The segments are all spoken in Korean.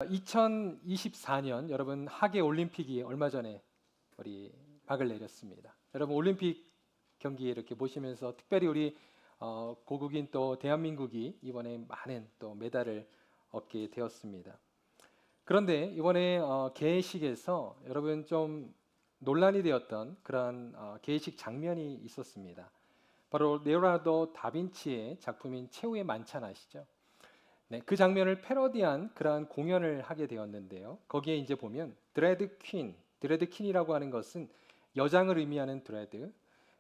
2024년 여러분 하계 올림픽이 얼마 전에 우리 막을 내렸습니다. 여러분 올림픽 경기에 이렇게 보시면서 특별히 우리 고국인 또 대한민국이 이번에 많은 또 메달을 얻게 되었습니다. 그런데 이번에 개회식에서 여러분 좀 논란이 되었던 그런 개회식 장면이 있었습니다. 바로 레오나르도 다빈치의 작품인 최후의 만찬 아시죠? 네, 그 장면을 패러디한 그러한 공연을 하게 되었는데요. 거기에 이제 보면 드래드 퀸이라고 하는 것은 여장을 의미하는 드래드,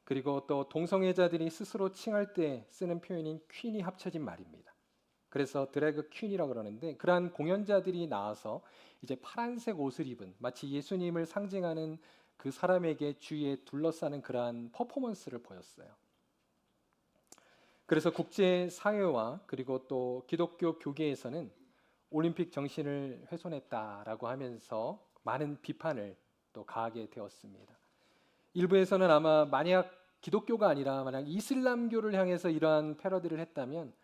그리고 또 동성애자들이 스스로 칭할 때 쓰는 표현인 퀸이 합쳐진 말입니다. 그래서 드래그 퀸이라고 그러는데 그러한 공연자들이 나와서 이제 파란색 옷을 입은 마치 예수님을 상징하는 그 사람에게 주위에 둘러싸는 그러한 퍼포먼스를 보였어요. 그래서 국제사회와 그리고 또 기독교 교계에서는 올림픽 정신을 훼손했다라고 하면서 많은 비판을 또 가하게 되었습니다. 일부에서는 아마 만약 기독교가 아니라 만약 이슬람교를 향해서 이러한 패러디를 했다면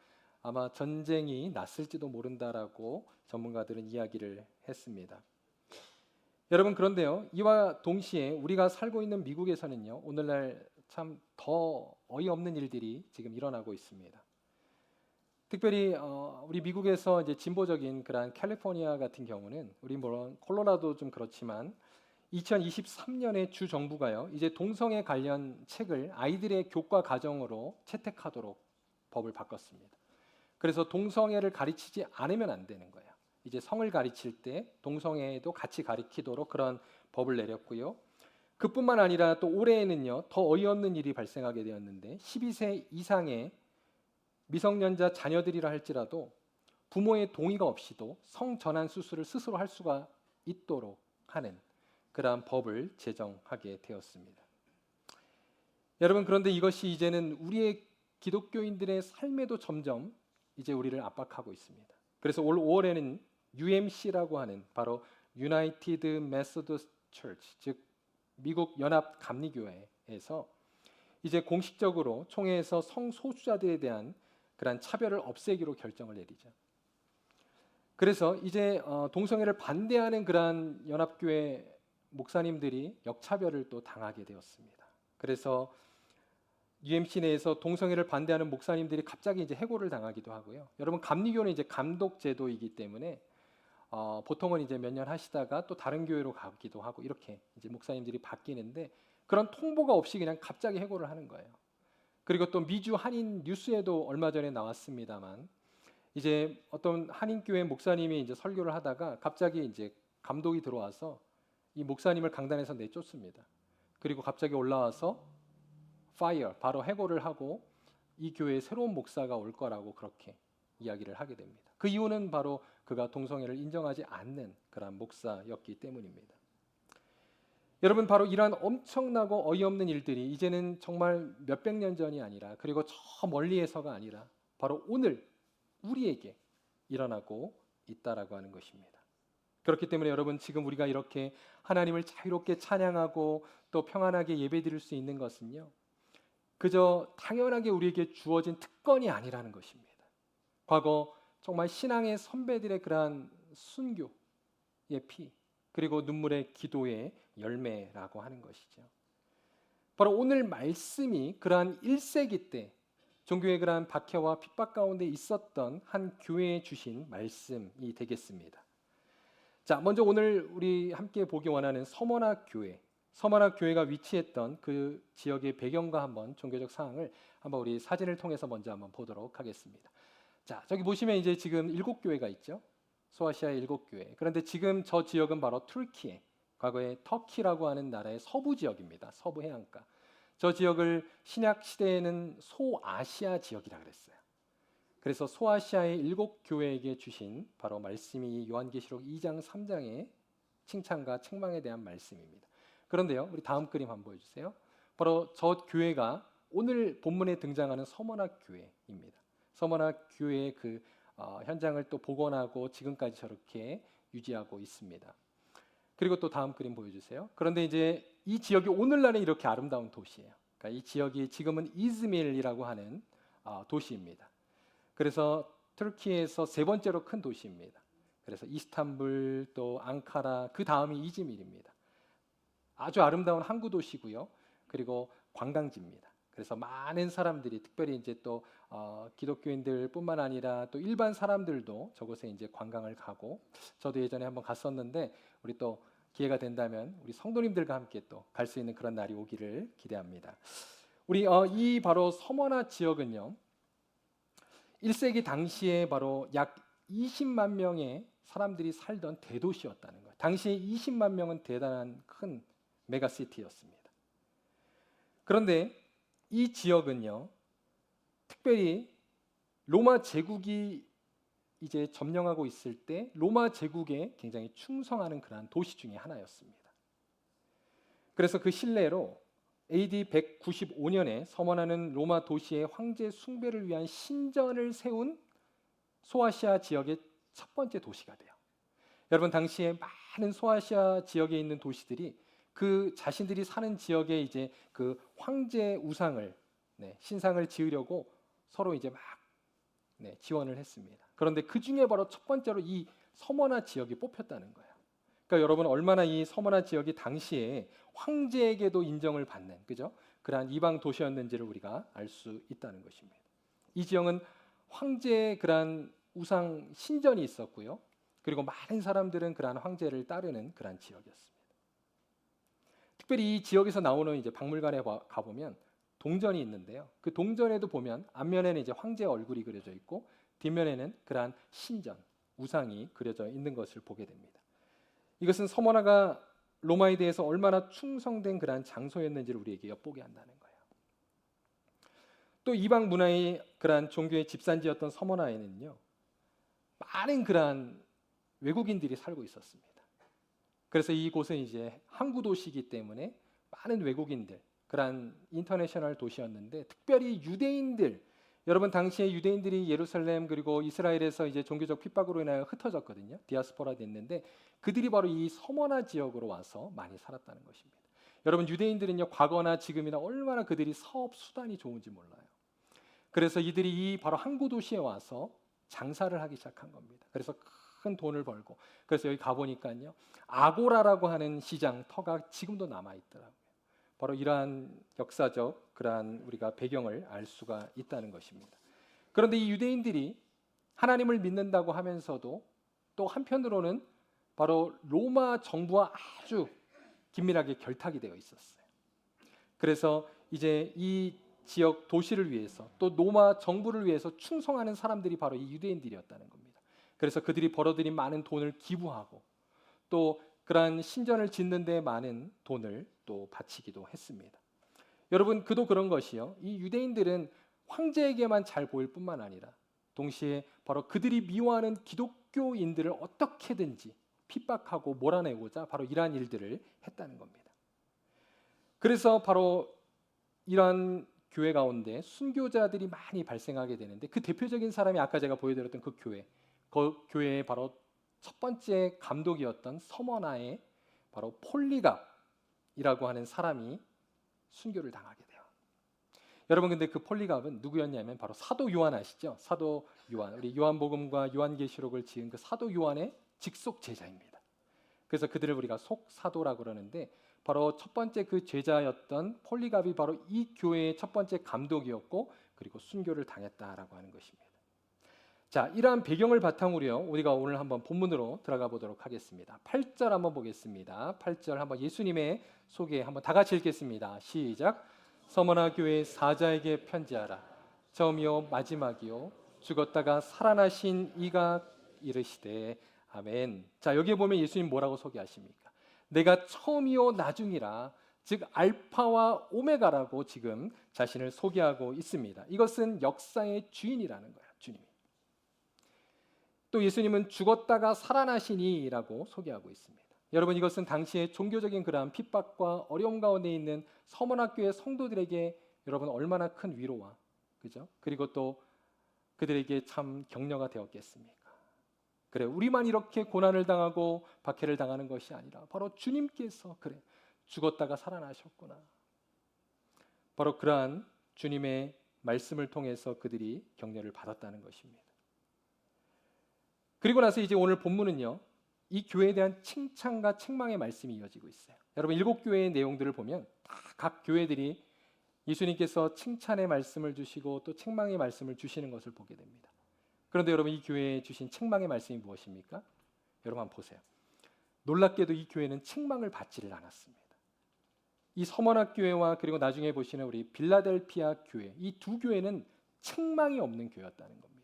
아마 전쟁이 났을지도 모른다라고 전문가들은 이야기를 했습니다. 여러분 그런데요, 이와 동시에 우리가 살고 있는 미국에서는요, 오늘날 참 더 어이없는 일들이 지금 일어나고 있습니다. 특별히 우리 미국에서 이제 진보적인 그런 캘리포니아 같은 경우는 우리 물론 콜로라도 좀 그렇지만 2023년에 주 정부가요, 이제 동성애 관련 책을 아이들의 교과 과정으로 채택하도록 법을 바꿨습니다. 그래서 동성애를 가르치지 않으면 안 되는 거예요. 이제 성을 가르칠 때 동성애도 같이 가르치도록 그런 법을 내렸고요. 그뿐만 아니라 또 올해에는요, 더 어이없는 일이 발생하게 되었는데 12세 이상의 미성년자 자녀들이라 할지라도 부모의 동의가 없이도 성전환 수술을 스스로 할 수가 있도록 하는 그러한 법을 제정하게 되었습니다. 여러분 그런데 이것이 이제는 우리의 기독교인들의 삶에도 점점 이제 우리를 압박하고 있습니다. 그래서 올 5월에는 UMC라고 하는 바로 United Methodist Church, 즉 미국 연합 감리교회에서 이제 공식적으로 총회에서 성소수자들에 대한 그런 차별을 없애기로 결정을 내리죠. 그래서 이제 동성애를 반대하는 그러한 연합교회 목사님들이 역차별을 또 당하게 되었습니다. 그래서 UMC 내에서 동성애를 반대하는 목사님들이 갑자기 이제 해고를 당하기도 하고요. 여러분 감리교는 이제 감독 제도이기 때문에 보통은 이제 몇 년 하시다가 또 다른 교회로 가기도 하고 이렇게 이제 목사님들이 바뀌는데 그런 통보가 없이 그냥 갑자기 해고를 하는 거예요. 그리고 또 미주 한인 뉴스에도 얼마 전에 나왔습니다만 이제 어떤 한인교회 목사님이 이제 설교를 하다가 갑자기 이제 감독이 들어와서 이 목사님을 강단에서 내쫓습니다. 그리고 갑자기 올라와서 파이어, 바로 해고를 하고 이 교회에 새로운 목사가 올 거라고 그렇게 이야기를 하게 됩니다. 그 이유는 바로 그가 동성애를 인정하지 않는 그런 목사였기 때문입니다. 여러분 바로 이러한 엄청나고 어이없는 일들이 이제는 정말 몇백 년 전이 아니라 그리고 저 멀리에서가 아니라 바로 오늘 우리에게 일어나고 있다라고 하는 것입니다. 그렇기 때문에 여러분 지금 우리가 이렇게 하나님을 자유롭게 찬양하고 또 평안하게 예배드릴 수 있는 것은요, 그저 당연하게 우리에게 주어진 특권이 아니라는 것입니다. 과거 정말 신앙의 선배들의 그러한 순교의 피 그리고 눈물의 기도의 열매라고 하는 것이죠. 바로 오늘 말씀이 그러한 1세기 때 종교의 그러한 박해와 핍박 가운데 있었던 한 교회에 주신 말씀이 되겠습니다. 자, 먼저 오늘 우리 함께 보기 원하는 서머나 교회가 위치했던 그 지역의 배경과 한번 종교적 사항을 한번 우리 사진을 통해서 먼저 한번 보도록 하겠습니다. 자, 저기 보시면 이제 지금 7교회가 있죠. 소아시아의 7교회. 그런데 지금 저 지역은 바로 튀르키예, 과거에 터키라고 하는 나라의 서부 지역입니다. 서부 해안가. 저 지역을 신약 시대에는 소아시아 지역이라 그랬어요. 그래서 소아시아의 7교회에게 주신 바로 말씀이 요한계시록 2장 3장의 칭찬과 책망에 대한 말씀입니다. 그런데요, 우리 다음 그림 한번 보여주세요. 바로 저 교회가 오늘 본문에 등장하는 서머나 교회입니다. 서머나 교회의 그 현장을 또 복원하고 지금까지 저렇게 유지하고 있습니다. 그리고 또 다음 그림 보여주세요. 그런데 이제 이 지역이 오늘날은 이렇게 아름다운 도시예요. 그러니까 이 지역이 지금은 이즈밀이라고 하는 도시입니다. 그래서 터키에서 세 번째로 큰 도시입니다. 그래서 이스탄불 또 앙카라 그 다음이 이즈밀입니다. 아주 아름다운 항구 도시고요. 그리고 관광지입니다. 그래서 많은 사람들이 특별히 이제 또 기독교인들뿐만 아니라 또 일반 사람들도 저곳에 이제 관광을 가고 저도 예전에 한번 갔었는데 우리 또 기회가 된다면 우리 성도님들과 함께 또 갈 수 있는 그런 날이 오기를 기대합니다. 우리 이 바로 서머나 지역은요. 1세기 당시에 바로 약 20만 명의 사람들이 살던 대도시였다는 거예요. 당시에 20만 명은 대단한 큰 메가시티였습니다. 그런데 이 지역은요, 특별히 로마 제국이 이제 점령하고 있을 때 로마 제국에 굉장히 충성하는 그러한 도시 중에 하나였습니다. 그래서 그 신뢰로 AD 195년에 서머나는 로마 도시의 황제 숭배를 위한 신전을 세운 소아시아 지역의 첫 번째 도시가 돼요. 여러분 당시에 많은 소아시아 지역에 있는 도시들이 그 자신들이 사는 지역에 이제 그 황제 우상을 신상을 지으려고 서로 이제 막 지원을 했습니다. 그런데 그 중에 바로 첫 번째로 이 서머나 지역이 뽑혔다는 거예요. 그러니까 여러분 얼마나 이 서머나 지역이 당시에 황제에게도 인정을 받는 그죠? 그러한 이방 도시였는지를 우리가 알 수 있다는 것입니다. 이 지역은 황제의 그러한 우상 신전이 있었고요. 그리고 많은 사람들은 그러한 황제를 따르는 그러한 지역이었습니다. 특별히 이 지역에서 나오는 이제 박물관에 가보면 동전이 있는데요. 그 동전에도 보면 앞면에는 이제 황제의 얼굴이 그려져 있고 뒷면에는 그러한 신전, 우상이 그려져 있는 것을 보게 됩니다. 이것은 서머나가 로마에 대해서 얼마나 충성된 그러한 장소였는지를 우리에게 엿보게 한다는 거예요. 또 이방 문화의 그러한 종교의 집산지였던 서머나에는요. 많은 그러한 외국인들이 살고 있었습니다. 그래서 이곳은 이제 항구 도시이기 때문에 많은 외국인들, 그러한 인터내셔널 도시였는데 특별히 유대인들, 여러분 당시에 유대인들이 예루살렘 그리고 이스라엘에서 이제 종교적 핍박으로 인하여 흩어졌거든요. 디아스포라 됐는데 그들이 바로 이 서머나 지역으로 와서 많이 살았다는 것입니다. 여러분 유대인들은요 과거나 지금이나 얼마나 그들이 사업 수단이 좋은지 몰라요. 그래서 이들이 이 바로 항구 도시에 와서 장사를 하기 시작한 겁니다. 그래서 큰 돈을 벌고 그래서 여기 가보니까요 아고라라고 하는 시장 터가 지금도 남아 있더라고요. 바로 이러한 역사적 그러한 우리가 배경을 알 수가 있다는 것입니다. 그런데 이 유대인들이 하나님을 믿는다고 하면서도 또 한편으로는 바로 로마 정부와 아주 긴밀하게 결탁이 되어 있었어요. 그래서 이제 이 지역 도시를 위해서 또 로마 정부를 위해서 충성하는 사람들이 바로 이 유대인들이었다는 겁니다. 그래서 그들이 벌어들인 많은 돈을 기부하고 또 그러한 신전을 짓는 데 많은 돈을 또 바치기도 했습니다. 여러분 그도 그런 것이요. 이 유대인들은 황제에게만 잘 보일 뿐만 아니라 동시에 바로 그들이 미워하는 기독교인들을 어떻게든지 핍박하고 몰아내고자 바로 이러한 일들을 했다는 겁니다. 그래서 바로 이러한 교회 가운데 순교자들이 많이 발생하게 되는데 그 대표적인 사람이 아까 제가 보여드렸던 그 교회의 바로 첫 번째 감독이었던 서머나의 바로 폴리갑이라고 하는 사람이 순교를 당하게 돼요. 여러분 근데 그 폴리갑은 누구였냐면 바로 사도 요한 아시죠? 사도 요한, 우리 요한복음과 요한계시록을 지은 그 사도 요한의 직속 제자입니다. 그래서 그들을 우리가 속사도라고 그러는데 바로 첫 번째 그 제자였던 폴리갑이 바로 이 교회의 첫 번째 감독이었고 그리고 순교를 당했다라고 하는 것입니다. 자, 이러한 배경을 바탕으로요. 우리가 오늘 한번 본문으로 들어가 보도록 하겠습니다. 8절 한번 보겠습니다. 8절 한번 예수님의 소개 한번 다 같이 읽겠습니다. 시작. 서머나 교회 사자에게 편지하라. 처음이요 마지막이요 죽었다가 살아나신 이가 이르시되 아멘. 자, 여기에 보면 예수님 뭐라고 소개하십니까? 내가 처음이요 나중이라 즉 알파와 오메가라고 지금 자신을 소개하고 있습니다. 이것은 역사의 주인이라는 거예요. 주님이. 또 예수님은 죽었다가 살아나시니라고 소개하고 있습니다. 여러분 이것은 당시의 종교적인 그러한 핍박과 어려움 가운데 있는 서머나교회 성도들에게 여러분 얼마나 큰 위로와 그죠? 그리고 또 그들에게 참 격려가 되었겠습니까? 그래 우리만 이렇게 고난을 당하고 박해를 당하는 것이 아니라 바로 주님께서 그래 죽었다가 살아나셨구나. 바로 그러한 주님의 말씀을 통해서 그들이 격려를 받았다는 것입니다. 그리고 나서 이제 오늘 본문은요, 이 교회에 대한 칭찬과 책망의 말씀이 이어지고 있어요. 여러분 7교회의 내용들을 보면 다 각 교회들이 예수님께서 칭찬의 말씀을 주시고 또 책망의 말씀을 주시는 것을 보게 됩니다. 그런데 여러분 이 교회에 주신 책망의 말씀이 무엇입니까? 여러분 한번 보세요. 놀랍게도 이 교회는 책망을 받지를 않았습니다. 이 서머나 교회와 그리고 나중에 보시는 우리 빌라델피아 교회, 이 두 교회는 책망이 없는 교회였다는 겁니다.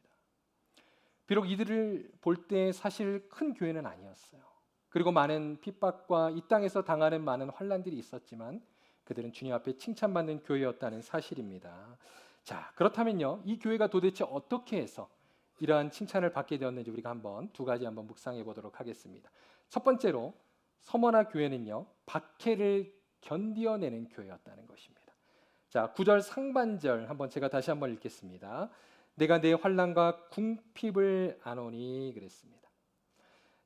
비록 이들을 볼 때 사실 큰 교회는 아니었어요. 그리고 많은 핍박과 이 땅에서 당하는 많은 환난들이 있었지만 그들은 주님 앞에 칭찬받는 교회였다는 사실입니다. 자, 그렇다면요, 이 교회가 도대체 어떻게 해서 이러한 칭찬을 받게 되었는지 우리가 두 가지 한번 묵상해 보도록 하겠습니다. 첫 번째로 서머나 교회는요, 박해를 견디어내는 교회였다는 것입니다. 자, 9절 상반절 제가 다시 한번 읽겠습니다. 내가 내 환난과 궁핍을 아노니 그랬습니다.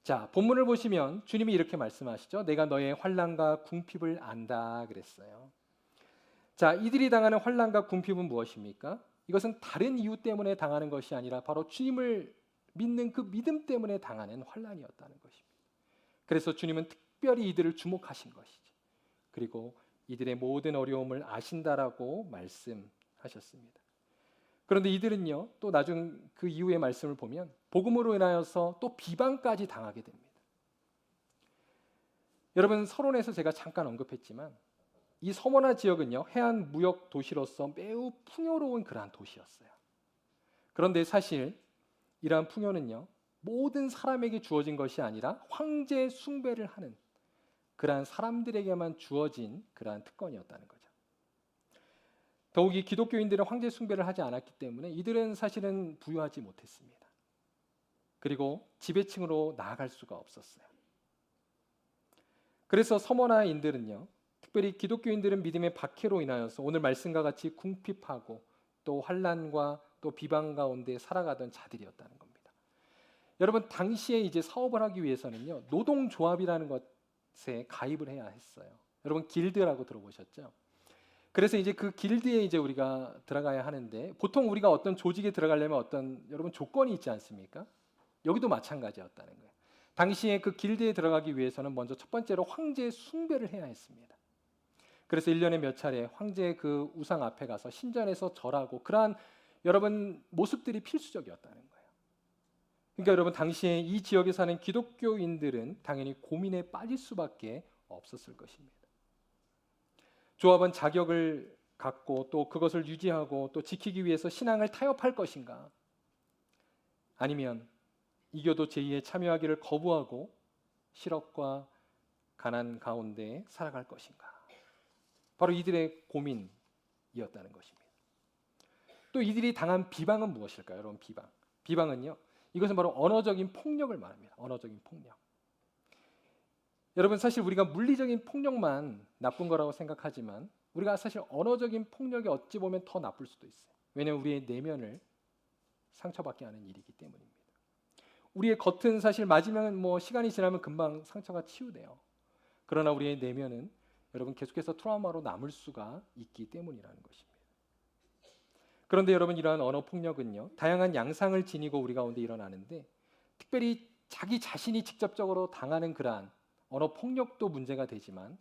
자, 본문을 보시면 주님이 이렇게 말씀하시죠. 내가 너의 환난과 궁핍을 안다 그랬어요. 자, 이들이 당하는 환난과 궁핍은 무엇입니까? 이것은 다른 이유 때문에 당하는 것이 아니라 바로 주님을 믿는 그 믿음 때문에 당하는 환난이었다는 것입니다. 그래서 주님은 특별히 이들을 주목하신 것이죠. 그리고 이들의 모든 어려움을 아신다라고 말씀하셨습니다. 그런데 이들은요, 또 나중 그 이후의 말씀을 보면 복음으로 인하여서 또 비방까지 당하게 됩니다. 여러분 서론에서 제가 잠깐 언급했지만 이 서머나 지역은요, 해안 무역 도시로서 매우 풍요로운 그러한 도시였어요. 그런데 사실 이러한 풍요는요, 모든 사람에게 주어진 것이 아니라 황제 숭배를 하는 그러한 사람들에게만 주어진 그러한 특권이었다는 거죠. 더욱이 기독교인들은 황제 숭배를 하지 않았기 때문에 이들은 사실은 부유하지 못했습니다. 그리고 지배층으로 나아갈 수가 없었어요. 그래서 서머나인들은요, 특별히 기독교인들은 믿음의 박해로 인하여서 오늘 말씀과 같이 궁핍하고 또 환난과 또 비방 가운데 살아가던 자들이었다는 겁니다. 여러분 당시에 이제 사업을 하기 위해서는요, 노동조합이라는 것에 가입을 해야 했어요. 여러분 길드라고 들어보셨죠? 그래서 이제 그 길드에 이제 우리가 들어가야 하는데 보통 우리가 어떤 조직에 들어가려면 어떤 여러분 조건이 있지 않습니까? 여기도 마찬가지였다는 거예요. 당시에 그 길드에 들어가기 위해서는 먼저 첫 번째로 황제 숭배를 해야 했습니다. 그래서 1년에 몇 차례 황제의 그 우상 앞에 가서 신전에서 절하고 그러한 여러분 모습들이 필수적이었다는 거예요. 그러니까 여러분 당시에 이 지역에 사는 기독교인들은 당연히 고민에 빠질 수밖에 없었을 것입니다. 조합은 자격을 갖고 또 그것을 유지하고 또 지키기 위해서 신앙을 타협할 것인가? 아니면 이교도 제2에 참여하기를 거부하고 실업과 가난 가운데 살아갈 것인가? 바로 이들의 고민이었다는 것입니다. 또 이들이 당한 비방은 무엇일까요? 여러분 비방은요. 이것은 바로 언어적인 폭력을 말합니다. 언어적인 폭력. 여러분 사실 우리가 물리적인 폭력만 나쁜 거라고 생각하지만 우리가 사실 언어적인 폭력이 어찌 보면 더 나쁠 수도 있어요. 왜냐하면 우리의 내면을 상처받게 하는 일이기 때문입니다. 우리의 겉은 사실 맞으면 시간이 지나면 금방 상처가 치유돼요. 그러나 우리의 내면은 여러분 계속해서 트라우마로 남을 수가 있기 때문이라는 것입니다. 그런데 여러분 이러한 언어 폭력은요, 다양한 양상을 지니고 우리 가운데 일어나는데 특별히 자기 자신이 직접적으로 당하는 그러한 언어 폭력도 문제가 되지만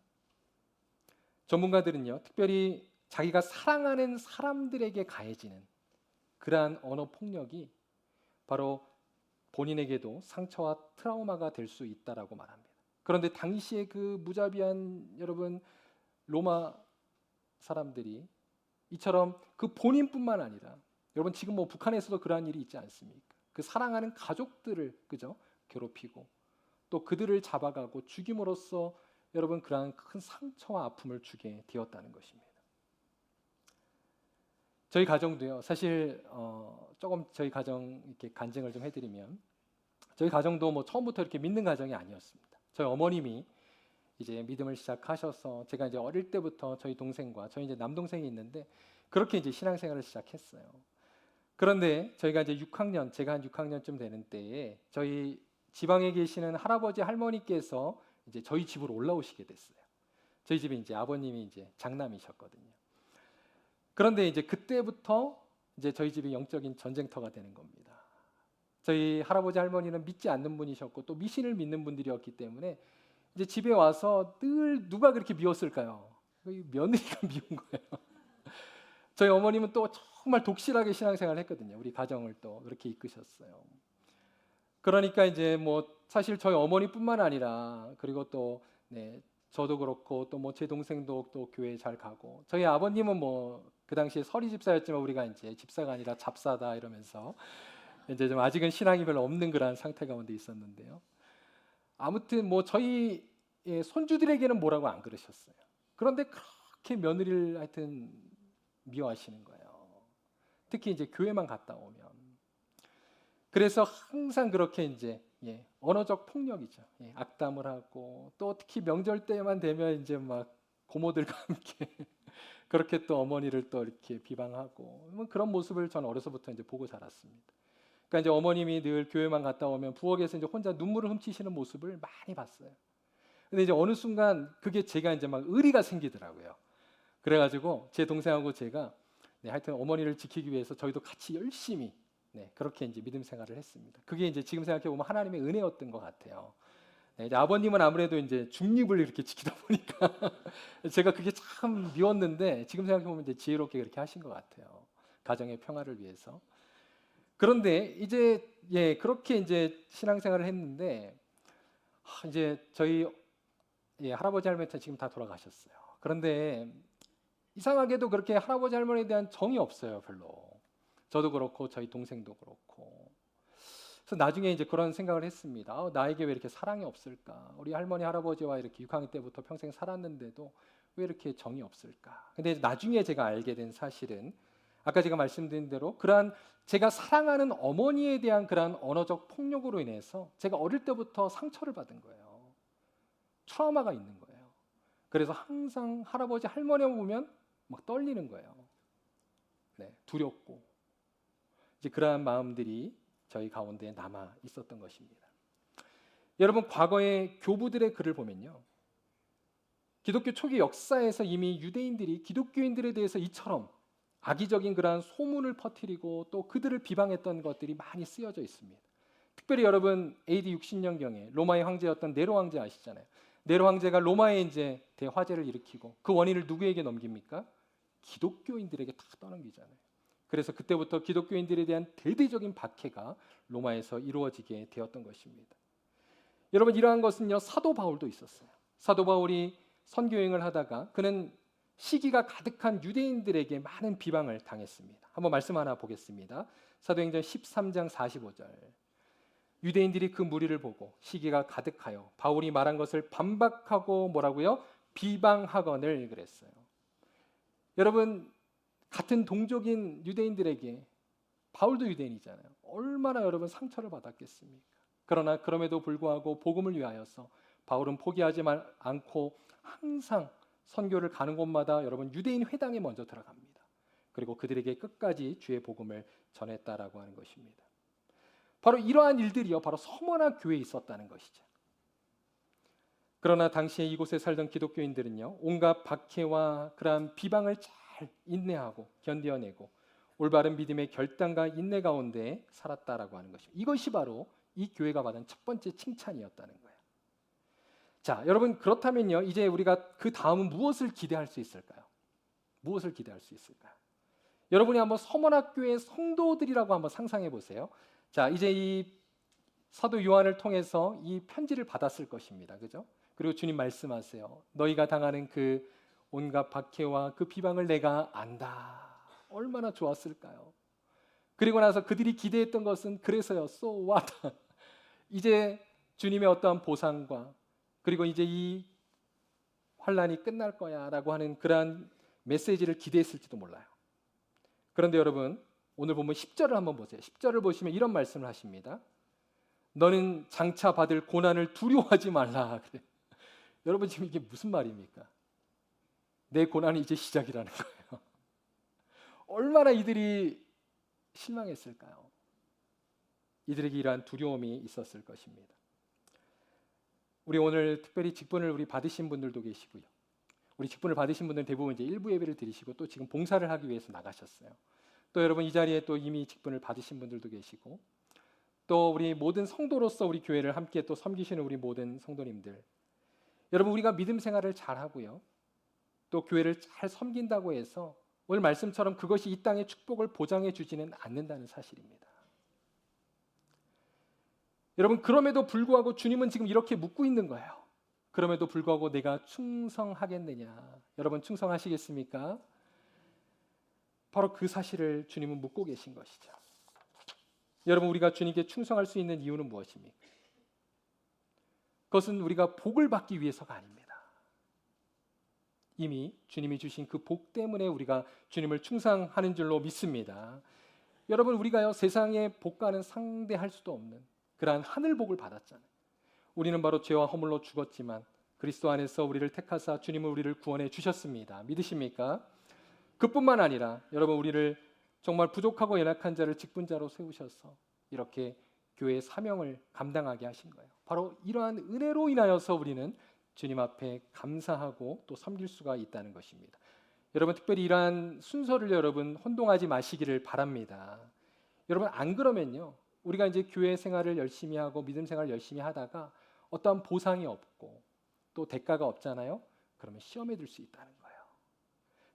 전문가들은요, 특별히 자기가 사랑하는 사람들에게 가해지는 그러한 언어 폭력이 바로 본인에게도 상처와 트라우마가 될 수 있다라고 말합니다. 그런데 당시에 그 무자비한 여러분 로마 사람들이 이처럼 그 본인뿐만 아니라 여러분 지금 북한에서도 그러한 일이 있지 않습니까? 그 사랑하는 가족들을 그죠? 괴롭히고 또 그들을 잡아가고 죽임으로써 여러분 그러한 큰 상처와 아픔을 주게 되었다는 것입니다. 저희 가정도요. 사실 조금 저희 가정 이렇게 간증을 좀 해드리면 저희 가정도 처음부터 이렇게 믿는 가정이 아니었습니다. 저희 어머님이 이제 믿음을 시작하셔서 제가 이제 어릴 때부터 저희 동생과 저희 이제 남동생이 있는데 그렇게 이제 신앙생활을 시작했어요. 그런데 저희가 이제 6학년, 제가 한 6학년쯤 되는 때에 저희 지방에 계시는 할아버지 할머니께서 이제 저희 집으로 올라오시게 됐어요. 저희 집에 이제 아버님이 이제 장남이셨거든요. 그런데 이제 그때부터 이제 저희 집이 영적인 전쟁터가 되는 겁니다. 저희 할아버지 할머니는 믿지 않는 분이셨고 또 미신을 믿는 분들이었기 때문에 이제 집에 와서 늘 누가 그렇게 미웠을까요? 이 며느리가 미운 거예요. 저희 어머님은 또 정말 독실하게 신앙생활을 했거든요. 우리 가정을 또 그렇게 이끄셨어요. 그러니까 이제 뭐 사실 저희 어머니뿐만 아니라 그리고 또 네, 저도 그렇고 또 뭐 제 동생도 또 교회 잘 가고 저희 아버님은 뭐 그 당시에 서리 집사였지만 우리가 이제 집사가 아니라 잡사다 이러면서 이제 좀 아직은 신앙이 별로 없는 그런 상태 가운데 있었는데요. 아무튼 뭐 저희 손주들에게는 뭐라고 안 그러셨어요. 그런데 그렇게 며느리를 하여튼 미워하시는 거예요. 특히 이제 교회만 갔다 오면. 그래서 항상 그렇게 이제 언어적 폭력이죠. 악담을 하고 또 특히 명절 때만 되면 이제 막 고모들과 함께 그렇게 또 어머니를 또 이렇게 비방하고 뭐 그런 모습을 저는 어려서부터 이제 보고 자랐습니다. 그러니까 이제 어머님이 늘 교회만 갔다 오면 부엌에서 이제 혼자 눈물을 훔치시는 모습을 많이 봤어요. 근데 이제 어느 순간 그게 제가 이제 막 의리가 생기더라고요. 그래가지고 제 동생하고 제가 하여튼 어머니를 지키기 위해서 저희도 같이 열심히 그렇게 이제 믿음 생활을 했습니다. 그게 이제 지금 생각해 보면 하나님의 은혜였던 것 같아요. 이제 아버님은 아무래도 이제 중립을 이렇게 지키다 보니까 제가 그게 참 미웠는데 지금 생각해 보면 이제 지혜롭게 그렇게 하신 것 같아요. 가정의 평화를 위해서. 그런데 이제 그렇게 이제 신앙생활을 했는데 이제 저희 할아버지 할머니한테 지금 다 돌아가셨어요. 그런데 이상하게도 그렇게 할아버지 할머니에 대한 정이 없어요, 별로. 저도 그렇고 저희 동생도 그렇고. 그래서 나중에 이제 그런 생각을 했습니다. 나에게 왜 이렇게 사랑이 없을까? 우리 할머니 할아버지와 이렇게 6학년 때부터 평생 살았는데도 왜 이렇게 정이 없을까? 근데 나중에 제가 알게 된 사실은 아까 제가 말씀드린 대로 그러한 제가 사랑하는 어머니에 대한 그러한 언어적 폭력으로 인해서 제가 어릴 때부터 상처를 받은 거예요. 트라우마가 있는 거예요. 그래서 항상 할아버지 할머니만 보면 막 떨리는 거예요. 두렵고 이제 그러한 마음들이 저희 가운데 남아 있었던 것입니다. 여러분 과거의 교부들의 글을 보면요. 기독교 초기 역사에서 이미 유대인들이 기독교인들에 대해서 이처럼 악의적인 그러한 소문을 퍼뜨리고 또 그들을 비방했던 것들이 많이 쓰여져 있습니다. 특별히 여러분 AD 60년경에 로마의 황제였던 네로 황제 아시잖아요. 네로 황제가 로마에 이제 대화재를 일으키고 그 원인을 누구에게 넘깁니까? 기독교인들에게 다 떠넘기잖아요. 그래서 그때부터 기독교인들에 대한 대대적인 박해가 로마에서 이루어지게 되었던 것입니다. 여러분 이러한 것은요 사도 바울도 있었어요. 사도 바울이 선교행을 하다가 그는 시기가 가득한 유대인들에게 많은 비방을 당했습니다. 한번 말씀 하나 보겠습니다. 사도행전 13장 45절. 유대인들이 그 무리를 보고 시기가 가득하여 바울이 말한 것을 반박하고 뭐라고요? 비방하거늘 그랬어요. 여러분 같은 동족인 유대인들에게 바울도 유대인이잖아요. 얼마나 여러분 상처를 받았겠습니까? 그러나 그럼에도 불구하고 복음을 위하여서 바울은 포기하지 않고 항상 선교를 가는 곳마다 여러분 유대인 회당에 먼저 들어갑니다. 그리고 그들에게 끝까지 주의 복음을 전했다라고 하는 것입니다. 바로 이러한 일들이요, 바로 서머나 교회에 있었다는 것이죠. 그러나 당시에 이곳에 살던 기독교인들은요, 온갖 박해와 그러한 비방을 잘 인내하고 견뎌내고 올바른 믿음의 결단과 인내 가운데 살았다라고 하는 것입니다. 이것이 바로 이 교회가 받은 첫 번째 칭찬이었다는 거예요. 자, 여러분 그렇다면요, 이제 우리가 그 다음은 무엇을 기대할 수 있을까요? 무엇을 기대할 수 있을까요? 여러분이 한번 서머나교회 성도들이라고 한번 상상해 보세요. 자, 이제 이 사도 요한을 통해서 이 편지를 받았을 것입니다. 그죠? 그리고 주님 말씀하세요. 너희가 당하는 그 온갖 박해와 그 비방을 내가 안다. 얼마나 좋았을까요? 그리고 나서 그들이 기대했던 것은 그래서요. So what? 이제 주님의 어떠한 보상과 그리고 이제 이 환란이 끝날 거야라고 하는 그러한 메시지를 기대했을지도 몰라요. 그런데 여러분 오늘 보면 10절을 한번 보세요. 10절을 보시면 이런 말씀을 하십니다. 너는 장차 받을 고난을 두려워하지 말라. 그래. 여러분 지금 이게 무슨 말입니까? 내 고난이 이제 시작이라는 거예요. 얼마나 이들이 실망했을까요? 이들에게 이러한 두려움이 있었을 것입니다. 우리 오늘 특별히 직분을 우리 받으신 분들도 계시고요. 우리 직분을 받으신 분들은 대부분 이제 일부 예배를 드리시고 또 지금 봉사를 하기 위해서 나가셨어요. 또 여러분 이 자리에 또 이미 직분을 받으신 분들도 계시고 또 우리 모든 성도로서 우리 교회를 함께 또 섬기시는 우리 모든 성도님들, 여러분 우리가 믿음 생활을 잘하고요, 또 교회를 잘 섬긴다고 해서 오늘 말씀처럼 그것이 이 땅의 축복을 보장해 주지는 않는다는 사실입니다. 여러분 그럼에도 불구하고 주님은 지금 이렇게 묻고 있는 거예요. 그럼에도 불구하고 내가 충성하겠느냐? 여러분 충성하시겠습니까? 바로 그 사실을 주님은 묻고 계신 것이죠. 여러분 우리가 주님께 충성할 수 있는 이유는 무엇입니까? 그것은 우리가 복을 받기 위해서가 아닙니다. 이미 주님이 주신 그 복 때문에 우리가 주님을 충성하는 줄로 믿습니다. 여러분 우리가요 세상의 복과는 상대할 수도 없는 그러한 하늘 복을 받았잖아요. 우리는 바로 죄와 허물로 죽었지만 그리스도 안에서 우리를 택하사 주님은 우리를 구원해 주셨습니다. 믿으십니까? 그뿐만 아니라 여러분 우리를 정말 부족하고 연약한 자를 직분자로 세우셔서 이렇게 교회의 사명을 감당하게 하신 거예요. 바로 이러한 은혜로 인하여서 우리는 주님 앞에 감사하고 또 섬길 수가 있다는 것입니다. 여러분 특별히 이러한 순서를 여러분 혼동하지 마시기를 바랍니다. 여러분 안 그러면요 우리가 이제 교회 생활을 열심히 하고 믿음 생활을 열심히 하다가 어떠한 보상이 없고 또 대가가 없잖아요. 그러면 시험에 들 수 있다는 거예요.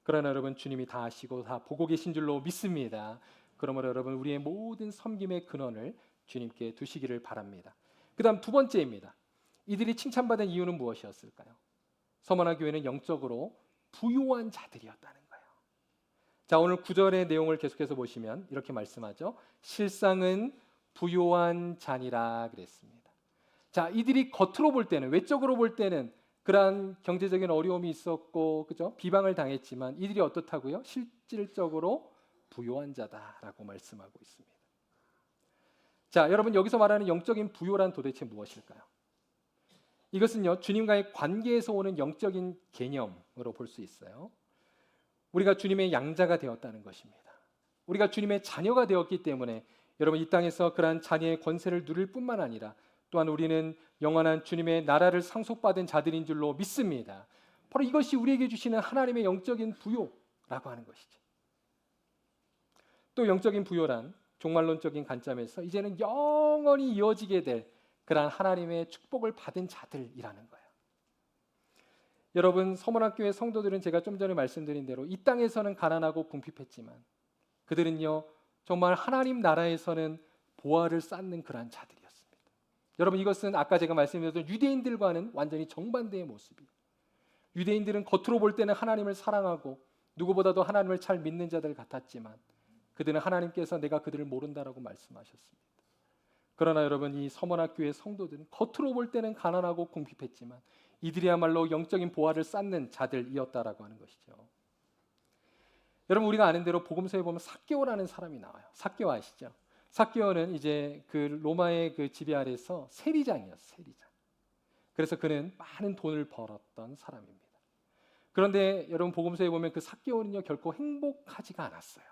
그러나 여러분 주님이 다 아시고 다 보고 계신 줄로 믿습니다. 그러므로 여러분 우리의 모든 섬김의 근원을 주님께 두시기를 바랍니다. 그 다음 두 번째입니다. 이들이 칭찬받은 이유는 무엇이었을까요? 서머나 교회는 영적으로 부요한 자들이었다는 거예요. 자 오늘 9절의 내용을 계속해서 보시면 이렇게 말씀하죠. 실상은 부요한 자니라 그랬습니다. 자 이들이 겉으로 볼 때는 외적으로 볼 때는 그러한 경제적인 어려움이 있었고 그죠? 비방을 당했지만 이들이 어떻다고요? 실질적으로 부요한 자다라고 말씀하고 있습니다. 자 여러분 여기서 말하는 영적인 부요란 도대체 무엇일까요? 이것은요 주님과의 관계에서 오는 영적인 개념으로 볼 수 있어요. 우리가 주님의 양자가 되었다는 것입니다. 우리가 주님의 자녀가 되었기 때문에 여러분 이 땅에서 그러한 자녀의 권세를 누릴 뿐만 아니라 또한 우리는 영원한 주님의 나라를 상속받은 자들인 줄로 믿습니다. 바로 이것이 우리에게 주시는 하나님의 영적인 부요라고 하는 것이죠. 또 영적인 부요란 종말론적인 관점에서 이제는 영원히 이어지게 될 그러한 하나님의 축복을 받은 자들이라는 거예요. 여러분 서문학교의 성도들은 제가 좀 전에 말씀드린 대로 이 땅에서는 가난하고 궁핍했지만 그들은요 정말 하나님 나라에서는 보화를 쌓는 그러한 자들이었습니다. 여러분 이것은 아까 제가 말씀드렸던 유대인들과는 완전히 정반대의 모습이에요. 유대인들은 겉으로 볼 때는 하나님을 사랑하고 누구보다도 하나님을 잘 믿는 자들 같았지만 그들은 하나님께서 내가 그들을 모른다라고 말씀하셨습니다. 그러나 여러분 이 서문학교의 성도들은 겉으로 볼 때는 가난하고 궁핍했지만 이들이야말로 영적인 보화를 쌓는 자들이었다라고 하는 것이죠. 여러분 우리가 아는 대로 복음서에 보면 삭개오라는 사람이 나와요. 삭개오 아시죠? 삭개오는 이제 그 로마의 그 지배 아래서 세리장이었어요. 세리장. 그래서 그는 많은 돈을 벌었던 사람입니다. 그런데 여러분 복음서에 보면 그 삭개오는요 결코 행복하지가 않았어요.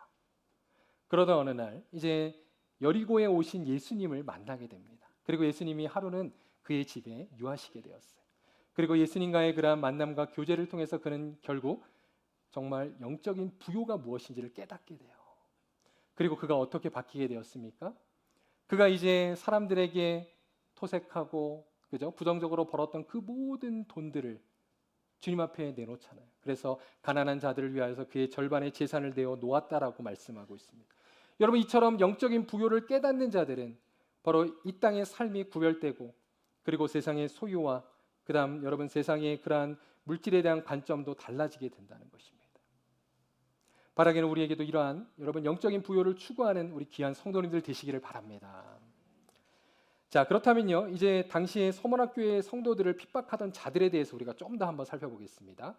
그러다 어느 날 이제 여리고에 오신 예수님을 만나게 됩니다. 그리고 예수님이 하루는 그의 집에 유하시게 되었어요. 그리고 예수님과의 그러한 만남과 교제를 통해서 그는 결국 정말 영적인 부요가 무엇인지를 깨닫게 돼요. 그리고 그가 어떻게 바뀌게 되었습니까? 그가 이제 사람들에게 토색하고 그죠? 부정적으로 벌었던 그 모든 돈들을 주님 앞에 내놓잖아요. 그래서 가난한 자들을 위하여서 그의 절반의 재산을 내어 놓았다라고 말씀하고 있습니다. 여러분 이처럼 영적인 부요를 깨닫는 자들은 바로 이 땅의 삶이 구별되고 그리고 세상의 소유와 그다음 여러분 세상의 그러한 물질에 대한 관점도 달라지게 된다는 것입니다. 바라기는 우리에게도 이러한 여러분 영적인 부요를 추구하는 우리 귀한 성도님들 되시기를 바랍니다. 자 그렇다면요 이제 당시에 서문학교의 성도들을 핍박하던 자들에 대해서 우리가 좀 더 한번 살펴보겠습니다.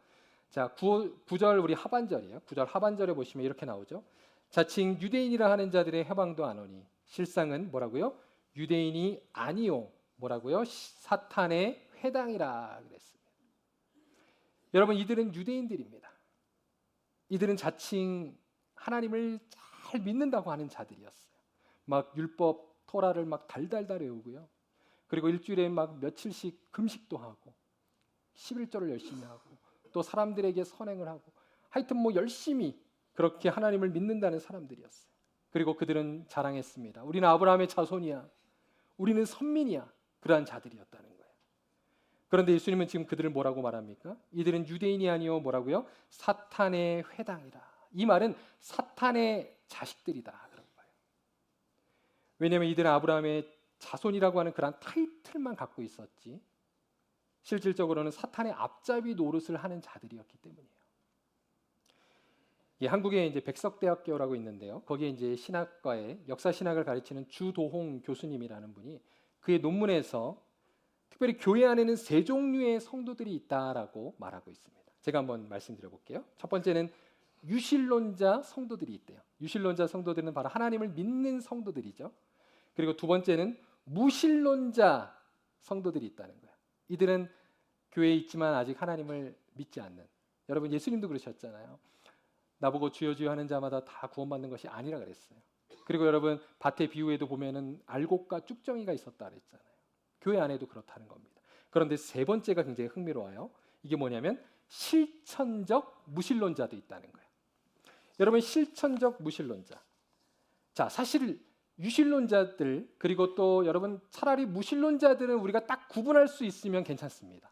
자 9절 우리 하반절이에요. 9절 하반절에 보시면 이렇게 나오죠. 자칭 유대인이라 하는 자들의 해방도 안 오니 실상은 뭐라고요? 유대인이 아니요 뭐라고요? 사탄의 회당이라 그랬습니다. 여러분 이들은 유대인들입니다. 이들은 자칭 하나님을 잘 믿는다고 하는 자들이었어요. 막 율법 토라를 막 달달달 외우고요. 그리고 일주일에 막 며칠씩 금식도 하고 11조를 열심히 하고 또 사람들에게 선행을 하고 하여튼 뭐 열심히 그렇게 하나님을 믿는다는 사람들이었어요. 그리고 그들은 자랑했습니다. 우리는 아브라함의 자손이야. 우리는 선민이야. 그러한 자들이었다는 거예요. 그런데 예수님은 지금 그들을 뭐라고 말합니까? 이들은 유대인이 아니요 뭐라고요? 사탄의 회당이라. 이 말은 사탄의 자식들이다 그런 거예요. 왜냐하면 이들은 아브라함의 자손이라고 하는 그런 타이틀만 갖고 있었지 실질적으로는 사탄의 앞잡이 노릇을 하는 자들이었기 때문이에요. 한국에 이제 백석대학교라고 있는데요. 거기에 이제 신학과에 역사 신학을 가르치는 주도홍 교수님이라는 분이 그의 논문에서 특별히 교회 안에는 세 종류의 성도들이 있다라고 말하고 있습니다. 제가 한번 말씀드려 볼게요. 첫 번째는 유실론자 성도들이 있대요. 유실론자 성도들은 바로 하나님을 믿는 성도들이죠. 그리고 두 번째는 무실론자 성도들이 있다는 거예요. 이들은 교회에 있지만 아직 하나님을 믿지 않는. 여러분 예수님도 그러셨잖아요. 나보고 주여 주여 하는 자마다 다 구원받는 것이 아니라 그랬어요. 그리고 여러분 밭의 비유에도 보면은 알곡과 쭉정이가 있었다 그랬잖아요. 교회 안에도 그렇다는 겁니다. 그런데 세 번째가 굉장히 흥미로워요. 이게 뭐냐면 실천적 무신론자도 있다는 거예요. 여러분 실천적 무신론자. 자, 사실 유신론자들 그리고 또 여러분 차라리 무신론자들은 우리가 딱 구분할 수 있으면 괜찮습니다.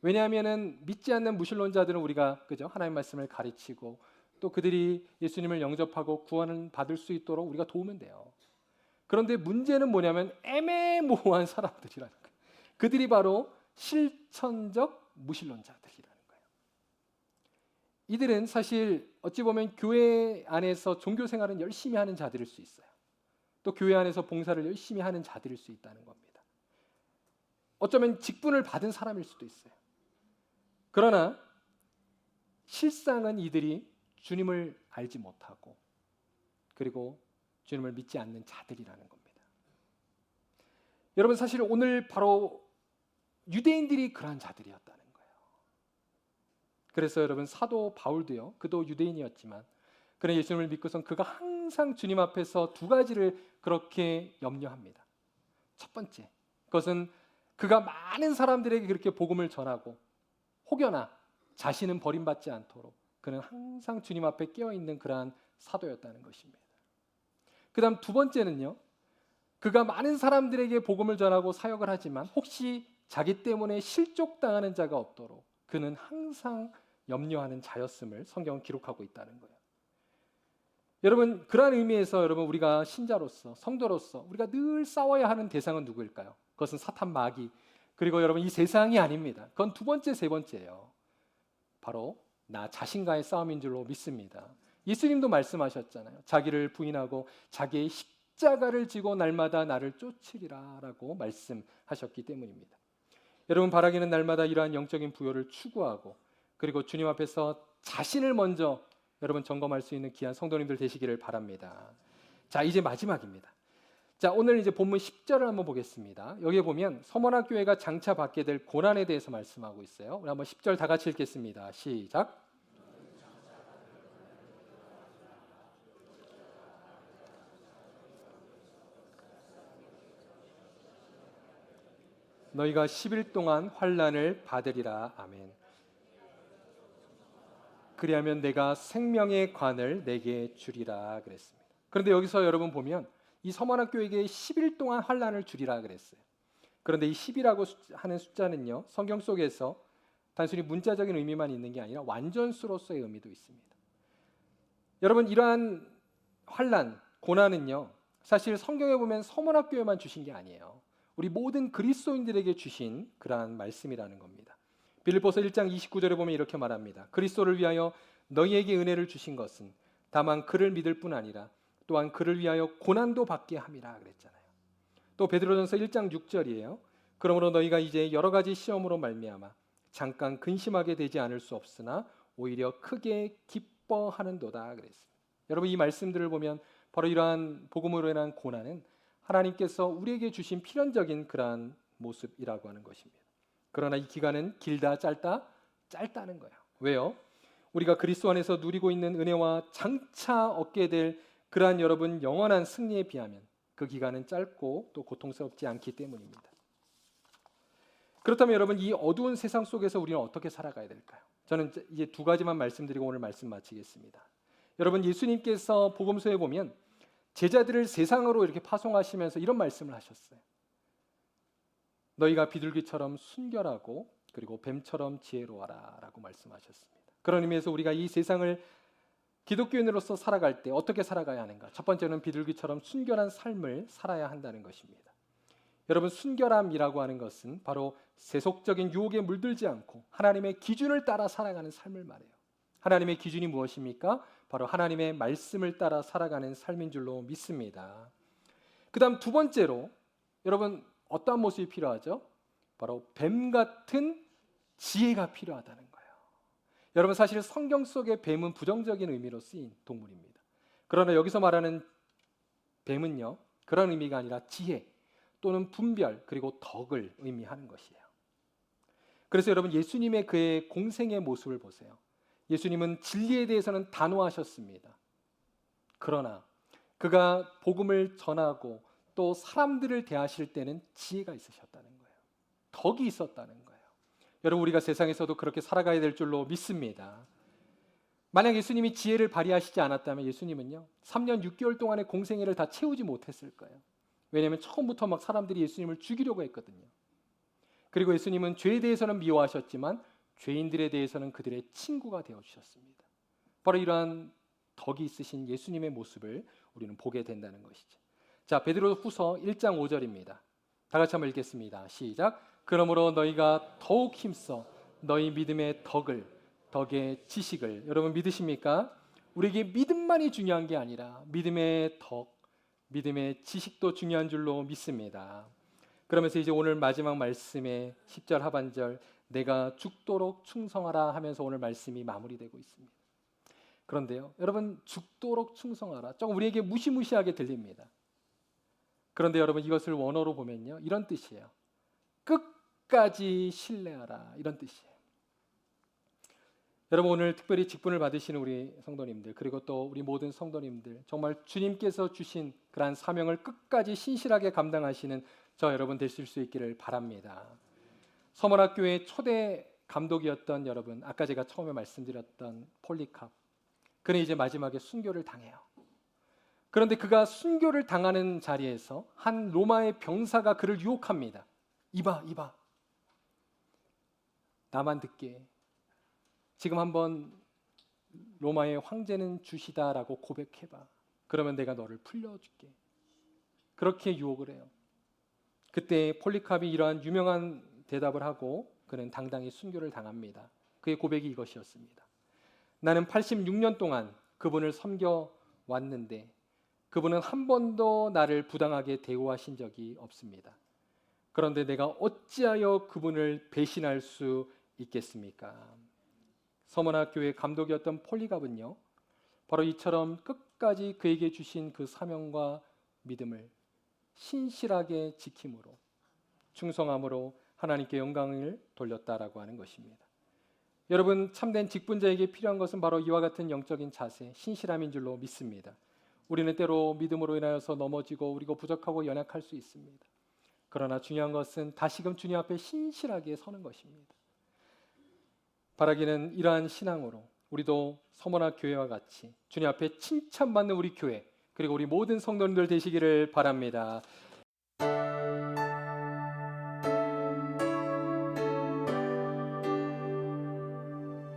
왜냐하면은 믿지 않는 무신론자들은 우리가 그죠? 하나님 말씀을 가르치고 또 그들이 예수님을 영접하고 구원을 받을 수 있도록 우리가 도우면 돼요. 그런데 문제는 뭐냐면 애매모호한 사람들이라는 거예요. 그들이 바로 실천적 무신론자들이라는 거예요. 이들은 사실 어찌 보면 교회 안에서 종교 생활은 열심히 하는 자들일 수 있어요. 또 교회 안에서 봉사를 열심히 하는 자들일 수 있다는 겁니다. 어쩌면 직분을 받은 사람일 수도 있어요. 그러나 실상은 이들이 주님을 알지 못하고 그리고 주님을 믿지 않는 자들이라는 겁니다. 여러분 사실 오늘 바로 유대인들이 그러한 자들이었다는 거예요. 그래서 여러분 사도 바울도요. 그도 유대인이었지만 그런 예수님을 믿고선 그가 항상 주님 앞에서 두 가지를 그렇게 염려합니다. 첫 번째, 그것은 그가 많은 사람들에게 그렇게 복음을 전하고 혹여나 자신은 버림받지 않도록 그는 항상 주님 앞에 깨어있는 그러한 사도였다는 것입니다. 그 다음 두 번째는요. 그가 많은 사람들에게 복음을 전하고 사역을 하지만 혹시 자기 때문에 실족당하는 자가 없도록 그는 항상 염려하는 자였음을 성경은 기록하고 있다는 거예요. 여러분 그러한 의미에서 여러분 우리가 신자로서 성도로서 우리가 늘 싸워야 하는 대상은 누구일까요? 그것은 사탄 마귀 그리고 여러분 이 세상이 아닙니다. 그건 두 번째 세 번째예요. 바로 나 자신과의 싸움인 줄로 믿습니다. 예수님도 말씀하셨잖아요. 자기를 부인하고 자기의 십자가를 지고 날마다 나를 쫓으리라 라고 말씀하셨기 때문입니다. 여러분 바라기는 날마다 이러한 영적인 부요를 추구하고 그리고 주님 앞에서 자신을 먼저 여러분 점검할 수 있는 귀한 성도님들 되시기를 바랍니다. 자 이제 마지막입니다. 자 오늘 이제 본문 10절을 한번 보겠습니다. 여기에 보면 서머나 교회가 장차 받게 될 고난에 대해서 말씀하고 있어요. 우리 한번 10절 다 같이 읽겠습니다. 시작. 너희가 10일 동안 환난을 받으리라. 아멘. 그리하면 내가 생명의 관을 내게 주리라 그랬습니다. 그런데 여기서 여러분 보면 이 서머나 교회에게 10일 동안 환난을 주리라 그랬어요. 그런데 이 10이라고 하는 숫자는요. 성경 속에서 단순히 문자적인 의미만 있는 게 아니라 완전수로서의 의미도 있습니다. 여러분 이러한 환난, 고난은요. 사실 성경에 보면 서머나 교회만 주신 게 아니에요. 우리 모든 그리스도인들에게 주신 그러한 말씀이라는 겁니다. 빌립보서 1장 29절에 보면 이렇게 말합니다. 그리스도를 위하여 너희에게 은혜를 주신 것은 다만 그를 믿을 뿐 아니라 또한 그를 위하여 고난도 받게 함이라 그랬잖아요. 또 베드로전서 1장 6절이에요. 그러므로 너희가 이제 여러 가지 시험으로 말미암아 잠깐 근심하게 되지 않을 수 없으나 오히려 크게 기뻐하는도다 그랬습니다. 여러분 이 말씀들을 보면 바로 이러한 복음으로 인한 고난은 하나님께서 우리에게 주신 필연적인 그러한 모습이라고 하는 것입니다. 그러나 이 기간은 길다 짧다? 짧다는 거예요. 왜요? 우리가 그리스도 안에서 누리고 있는 은혜와 장차 얻게 될 그러한 여러분 영원한 승리에 비하면 그 기간은 짧고 또 고통스럽지 않기 때문입니다. 그렇다면 여러분 이 어두운 세상 속에서 우리는 어떻게 살아가야 될까요? 저는 이제 두 가지만 말씀드리고 오늘 말씀 마치겠습니다. 여러분 예수님께서 복음서에 보면 제자들을 세상으로 이렇게 파송하시면서 이런 말씀을 하셨어요. 너희가 비둘기처럼 순결하고 그리고 뱀처럼 지혜로워라 라고 말씀하셨습니다. 그런 의미에서 우리가 이 세상을 기독교인으로서 살아갈 때 어떻게 살아가야 하는가? 첫 번째는 비둘기처럼 순결한 삶을 살아야 한다는 것입니다. 여러분, 순결함이라고 하는 것은 바로 세속적인 유혹에 물들지 않고 하나님의 기준을 따라 살아가는 삶을 말해요. 하나님의 기준이 무엇입니까? 바로 하나님의 말씀을 따라 살아가는 삶인 줄로 믿습니다. 그 다음 두 번째로 여러분 어떠한 모습이 필요하죠? 바로 뱀 같은 지혜가 필요하다는 거예요. 여러분, 사실 성경 속의 뱀은 부정적인 의미로 쓰인 동물입니다. 그러나 여기서 말하는 뱀은요, 그런 의미가 아니라 지혜 또는 분별 그리고 덕을 의미하는 것이에요. 그래서 여러분, 예수님의 그의 공생의 모습을 보세요. 예수님은 진리에 대해서는 단호하셨습니다. 그러나 그가 복음을 전하고 또 사람들을 대하실 때는 지혜가 있으셨다는 거예요. 덕이 있었다는 거예요. 여러분, 우리가 세상에서도 그렇게 살아가야 될 줄로 믿습니다. 만약 예수님이 지혜를 발휘하시지 않았다면 예수님은요 3년 6개월 동안의 공생애를 다 채우지 못했을 거예요. 왜냐하면 처음부터 막 사람들이 예수님을 죽이려고 했거든요. 그리고 예수님은 죄에 대해서는 미워하셨지만 죄인들에 대해서는 그들의 친구가 되어주셨습니다. 바로 이러한 덕이 있으신 예수님의 모습을 우리는 보게 된다는 것이죠. 자, 베드로후서 1장 5절입니다. 다 같이 한번 읽겠습니다. 시작. 그러므로 너희가 더욱 힘써 너희 믿음의 덕의 지식을. 여러분 믿으십니까? 우리에게 믿음만이 중요한 게 아니라 믿음의 덕, 믿음의 지식도 중요한 줄로 믿습니다. 그러면서 이제 오늘 마지막 말씀의 10절 하반절 내가 죽도록 충성하라 하면서 오늘 말씀이 마무리되고 있습니다. 그런데요, 여러분, 죽도록 충성하라 조금 우리에게 무시무시하게 들립니다. 그런데 여러분, 이것을 원어로 보면요 이런 뜻이에요. 끝까지 신뢰하라, 이런 뜻이에요. 여러분, 오늘 특별히 직분을 받으시는 우리 성도님들 그리고 또 우리 모든 성도님들, 정말 주님께서 주신 그러한 사명을 끝까지 신실하게 감당하시는 저 여러분 되실 수 있기를 바랍니다. 서머나교회 초대 감독이었던 여러분, 아까 제가 처음에 말씀드렸던 폴리캅, 그는 이제 마지막에 순교를 당해요. 그런데 그가 순교를 당하는 자리에서 한 로마의 병사가 그를 유혹합니다. 이봐 나만 듣게, 지금 한번 로마의 황제는 주시다라고 고백해봐. 그러면 내가 너를 풀려줄게. 그렇게 유혹을 해요. 그때 폴리캅이 이러한 유명한 대답을 하고 그는 당당히 순교를 당합니다. 그의 고백이 이것이었습니다. 나는 86년 동안 그분을 섬겨왔는데 그분은 한 번도 나를 부당하게 대우하신 적이 없습니다. 그런데 내가 어찌하여 그분을 배신할 수 있겠습니까? 서머나 교회 감독이었던 폴리갑은요 바로 이처럼 끝까지 그에게 주신 그 사명과 믿음을 신실하게 지킴으로, 충성함으로 하나님께 영광을 돌렸다라고 하는 것입니다. 여러분, 참된 직분자에게 필요한 것은 바로 이와 같은 영적인 자세, 신실함인 줄로 믿습니다. 우리는 때로 믿음으로 인하여서 넘어지고 우리가 부족하고 연약할 수 있습니다. 그러나 중요한 것은 다시금 주님 앞에 신실하게 서는 것입니다. 바라기는 이러한 신앙으로 우리도 서머나 교회와 같이 주님 앞에 칭찬받는 우리 교회 그리고 우리 모든 성도님들 되시기를 바랍니다.